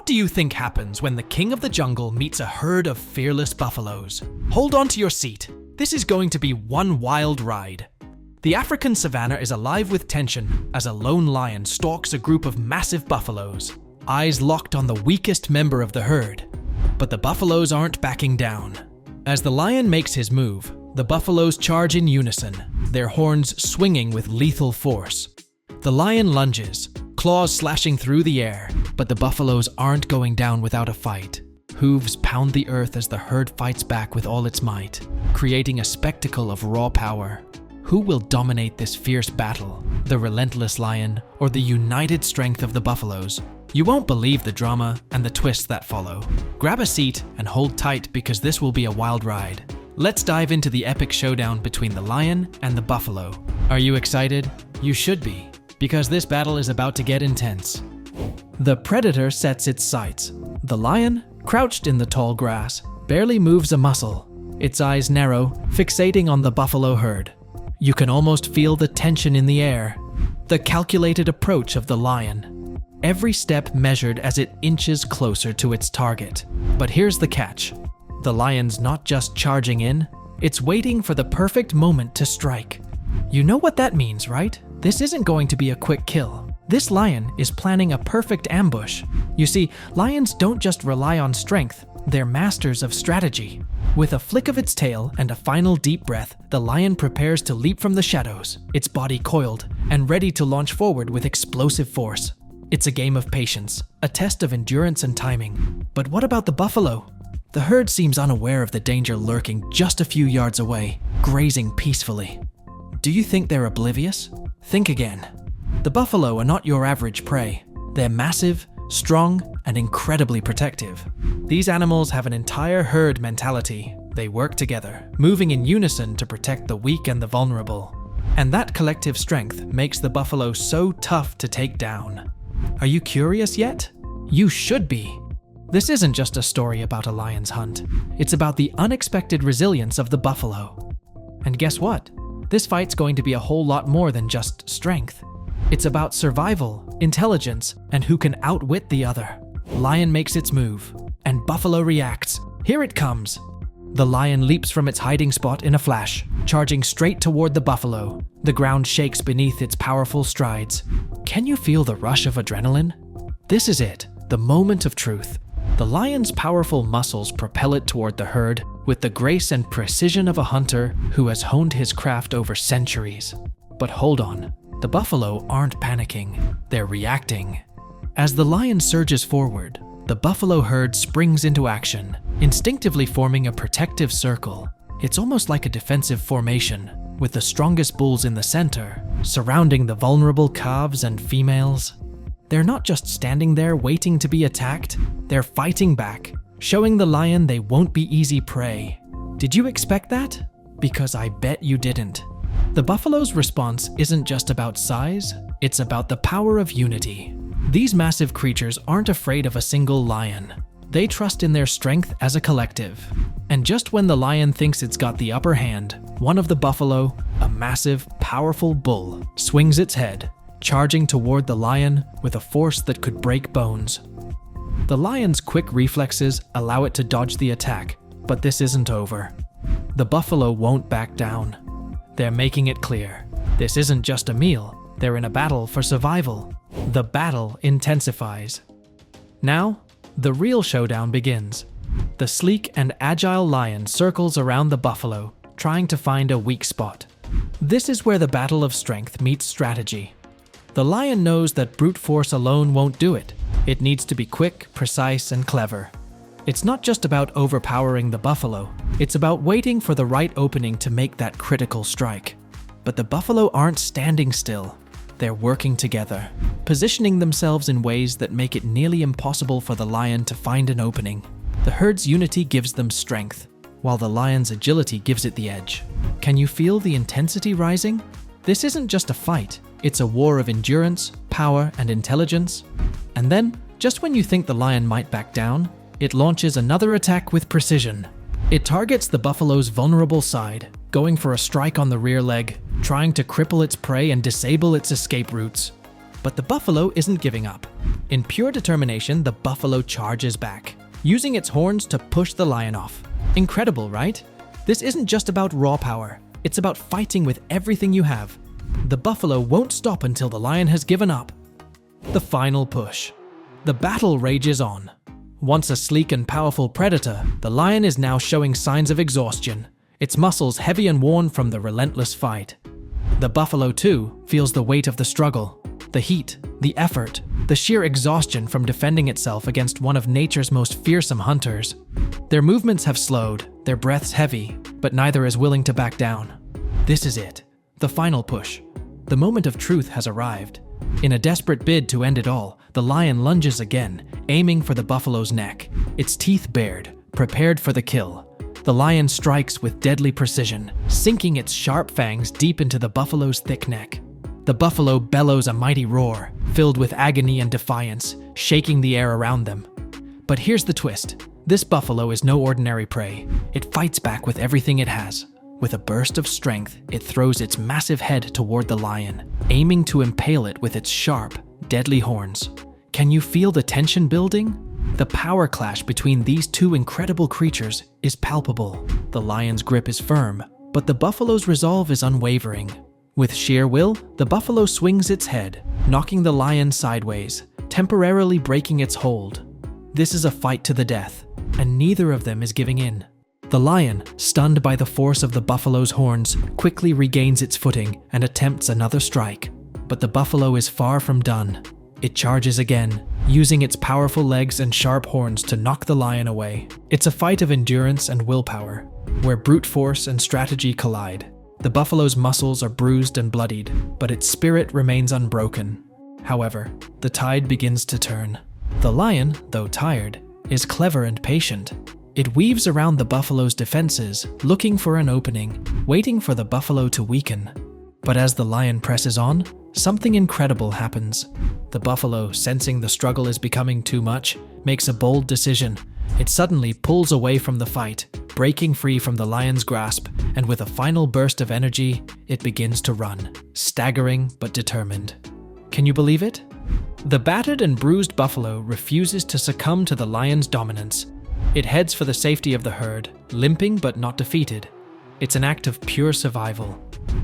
What do you think happens when the king of the jungle meets a herd of fearless buffaloes? Hold on to your seat. This is going to be one wild ride. The African savanna is alive with tension as a lone lion stalks a group of massive buffaloes, eyes locked on the weakest member of the herd. But the buffaloes aren't backing down. As the lion makes his move, the buffaloes charge in unison, their horns swinging with lethal force. The lion lunges, claws slashing through the air, but the buffaloes aren't going down without a fight. Hooves pound the earth as the herd fights back with all its might, creating a spectacle of raw power. Who will dominate this fierce battle? The relentless lion or the united strength of the buffaloes? You won't believe the drama and the twists that follow. Grab a seat and hold tight because this will be a wild ride. Let's dive into the epic showdown between the lion and the buffalo. Are you excited? You should be, because this battle is about to get intense. The predator sets its sights. The lion, crouched in the tall grass, barely moves a muscle. Its eyes narrow, fixating on the buffalo herd. You can almost feel the tension in the air. The calculated approach of the lion. Every step measured as it inches closer to its target. But here's the catch. The lion's not just charging in, it's waiting for the perfect moment to strike. You know what that means, right? This isn't going to be a quick kill. This lion is planning a perfect ambush. You see, lions don't just rely on strength, they're masters of strategy. With a flick of its tail and a final deep breath, the lion prepares to leap from the shadows, its body coiled and ready to launch forward with explosive force. It's a game of patience, a test of endurance and timing. But what about the buffalo? The herd seems unaware of the danger lurking just a few yards away, grazing peacefully. Do you think they're oblivious? Think again. The buffalo are not your average prey. They're massive, strong, and incredibly protective. These animals have an entire herd mentality. They work together, moving in unison to protect the weak and the vulnerable. And that collective strength makes the buffalo so tough to take down. Are you curious yet? You should be. This isn't just a story about a lion's hunt. It's about the unexpected resilience of the buffalo. And guess what? This fight's going to be a whole lot more than just strength. It's about survival, intelligence, and who can outwit the other. Lion makes its move, and buffalo reacts. Here it comes. The lion leaps from its hiding spot in a flash, charging straight toward the buffalo. The ground shakes beneath its powerful strides. Can you feel the rush of adrenaline? This is it, the moment of truth. The lion's powerful muscles propel it toward the herd with the grace and precision of a hunter who has honed his craft over centuries. But hold on, the buffalo aren't panicking, they're reacting. As the lion surges forward, the buffalo herd springs into action, instinctively forming a protective circle. It's almost like a defensive formation, with the strongest bulls in the center, surrounding the vulnerable calves and females. They're not just standing there waiting to be attacked, they're fighting back, showing the lion they won't be easy prey. Did you expect that? Because I bet you didn't. The buffalo's response isn't just about size, it's about the power of unity. These massive creatures aren't afraid of a single lion. They trust in their strength as a collective. And just when the lion thinks it's got the upper hand, one of the buffalo, a massive, powerful bull, swings its head, charging toward the lion with a force that could break bones. The lion's quick reflexes allow it to dodge the attack, but this isn't over. The buffalo won't back down. They're making it clear. This isn't just a meal, they're in a battle for survival. The battle intensifies. Now, the real showdown begins. The sleek and agile lion circles around the buffalo, trying to find a weak spot. This is where the battle of strength meets strategy. The lion knows that brute force alone won't do it. It needs to be quick, precise, and clever. It's not just about overpowering the buffalo. It's about waiting for the right opening to make that critical strike. But the buffalo aren't standing still. They're working together, positioning themselves in ways that make it nearly impossible for the lion to find an opening. The herd's unity gives them strength, while the lion's agility gives it the edge. Can you feel the intensity rising? This isn't just a fight. It's a war of endurance, power, and intelligence. And then, just when you think the lion might back down, it launches another attack with precision. It targets the buffalo's vulnerable side, going for a strike on the rear leg, trying to cripple its prey and disable its escape routes. But the buffalo isn't giving up. In pure determination, the buffalo charges back, using its horns to push the lion off. Incredible, right? This isn't just about raw power. It's about fighting with everything you have. The buffalo won't stop until the lion has given up. The final push. The battle rages on. Once a sleek and powerful predator, the lion is now showing signs of exhaustion, its muscles heavy and worn from the relentless fight. The buffalo, too, feels the weight of the struggle, the heat, the effort, the sheer exhaustion from defending itself against one of nature's most fearsome hunters. Their movements have slowed, their breaths heavy, but neither is willing to back down. This is it, the final push. The moment of truth has arrived. In a desperate bid to end it all, the lion lunges again, aiming for the buffalo's neck, its teeth bared, prepared for the kill. The lion strikes with deadly precision, sinking its sharp fangs deep into the buffalo's thick neck. The buffalo bellows a mighty roar, filled with agony and defiance, shaking the air around them. But here's the twist. This buffalo is no ordinary prey. It fights back with everything it has. With a burst of strength, it throws its massive head toward the lion, aiming to impale it with its sharp, deadly horns. Can you feel the tension building? The power clash between these two incredible creatures is palpable. The lion's grip is firm, but the buffalo's resolve is unwavering. With sheer will, the buffalo swings its head, knocking the lion sideways, temporarily breaking its hold. This is a fight to the death, and neither of them is giving in. The lion, stunned by the force of the buffalo's horns, quickly regains its footing and attempts another strike. But the buffalo is far from done. It charges again, using its powerful legs and sharp horns to knock the lion away. It's a fight of endurance and willpower, where brute force and strategy collide. The buffalo's muscles are bruised and bloodied, but its spirit remains unbroken. However, the tide begins to turn. The lion, though tired, is clever and patient. It weaves around the buffalo's defenses, looking for an opening, waiting for the buffalo to weaken. But as the lion presses on, something incredible happens. The buffalo, sensing the struggle is becoming too much, makes a bold decision. It suddenly pulls away from the fight, breaking free from the lion's grasp, and with a final burst of energy, it begins to run, staggering but determined. Can you believe it? The battered and bruised buffalo refuses to succumb to the lion's dominance. It heads for the safety of the herd, limping but not defeated. It's an act of pure survival.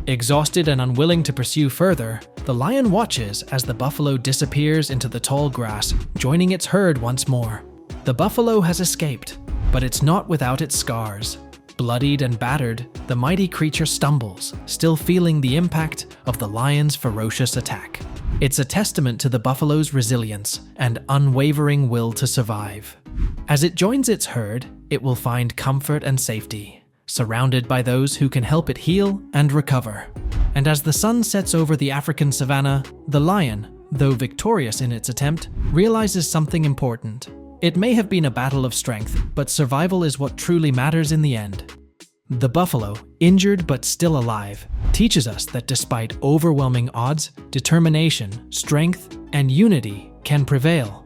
Exhausted and unwilling to pursue further, the lion watches as the buffalo disappears into the tall grass, joining its herd once more. The buffalo has escaped, but it's not without its scars. Bloodied and battered, the mighty creature stumbles, still feeling the impact of the lion's ferocious attack. It's a testament to the buffalo's resilience and unwavering will to survive. As it joins its herd, it will find comfort and safety, surrounded by those who can help it heal and recover. And as the sun sets over the African savanna, the lion, though victorious in its attempt, realizes something important. It may have been a battle of strength, but survival is what truly matters in the end. The buffalo, injured but still alive, teaches us that despite overwhelming odds, determination, strength, and unity can prevail.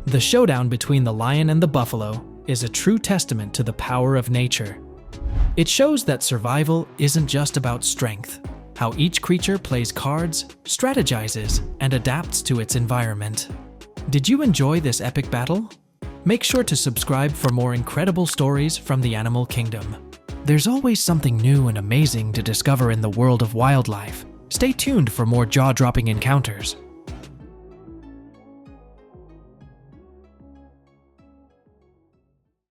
The showdown between the lion and the buffalo is a true testament to the power of nature. It shows that survival isn't just about strength, how each creature plays cards, strategizes, and adapts to its environment. Did you enjoy this epic battle? Make sure to subscribe for more incredible stories from the animal kingdom. There's always something new and amazing to discover in the world of wildlife. Stay tuned for more jaw-dropping encounters.